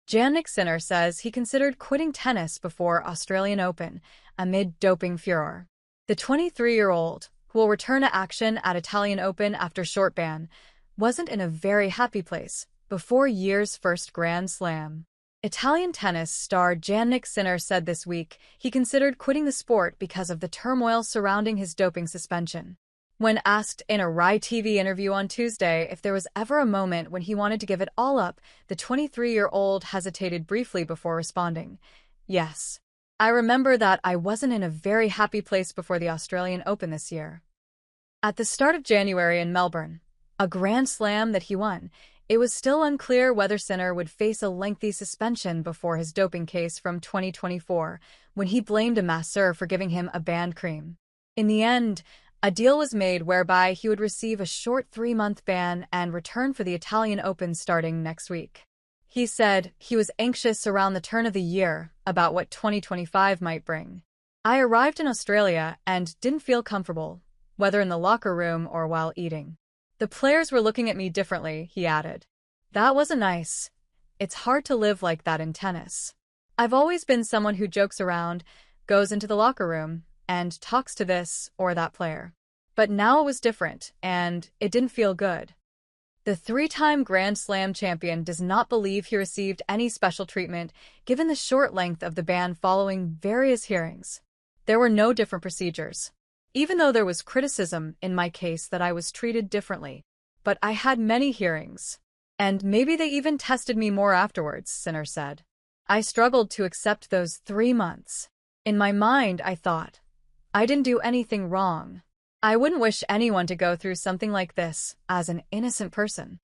Jannik Sinner says he considered quitting tennis before Australian Open amid doping furore. The 23-year-old, who will return to action at Italian Open after short ban, wasn't in a very happy place before year's first Grand Slam. Italian tennis star Jannik Sinner said this week he considered quitting the sport because of the turmoil surrounding his doping suspension. When asked in a Rai TV interview on Tuesday if there was ever a moment when he wanted to give it all up, the 23-year-old hesitated briefly before responding, "Yes. I remember that I wasn't in a very happy place before the Australian Open this year." At the start of January in Melbourne, a Grand Slam that he won, it was still unclear whether Sinner would face a lengthy suspension before his doping case from 2024, when he blamed a masseur for giving him a banned cream. In the end, a deal was made whereby he would receive a short 3-month ban and return for the Italian Open starting next week. He said he was anxious around the turn of the year about what 2025 might bring. "I arrived in Australia and didn't feel comfortable, whether in the locker room or while eating. The players were looking at me differently," he added. "That wasn't nice. It's hard to live like that in tennis. I've always been someone who jokes around, goes into the locker room, and talks to this or that player. But now it was different, and it didn't feel good." The 3-time Grand Slam champion does not believe he received any special treatment given the short length of the ban following various hearings. "There were no different procedures. Even though there was criticism in my case that I was treated differently. But I had many hearings. And maybe they even tested me more afterwards," Sinner said. "I struggled to accept those 3 months. In my mind, I thought, I didn't do anything wrong. I wouldn't wish anyone to go through something like this as an innocent person."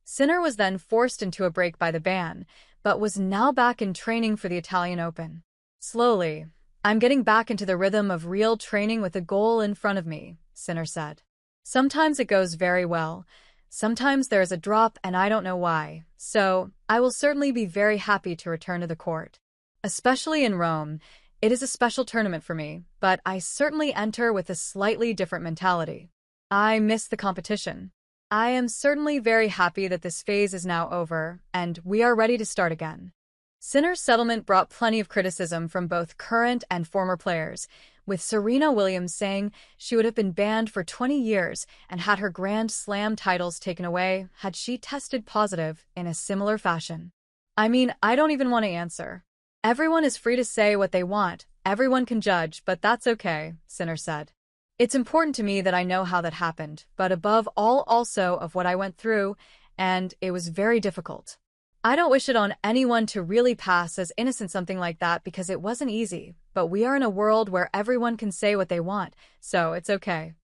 Sinner was then forced into a break by the ban, but was now back in training for the Italian Open. "Slowly, I'm getting back into the rhythm of real training with a goal in front of me," Sinner said. "Sometimes it goes very well. Sometimes there is a drop and I don't know why. So, I will certainly be very happy to return to the court. Especially in Rome. It is a special tournament for me, but I certainly enter with a slightly different mentality. I miss the competition. I am certainly very happy that this phase is now over, and we are ready to start again." Sinner's settlement brought plenty of criticism from both current and former players, with Serena Williams saying she would have been banned for 20 years and had her Grand Slam titles taken away had she tested positive in a similar fashion. "I mean, I don't even want to answer. Everyone is free to say what they want, everyone can judge, but that's okay," Sinner said. "It's important to me that I know how that happened, but above all also of what I went through, and it was very difficult. I don't wish it on anyone to really pass as innocent something like that because it wasn't easy, but we are in a world where everyone can say what they want, so it's okay."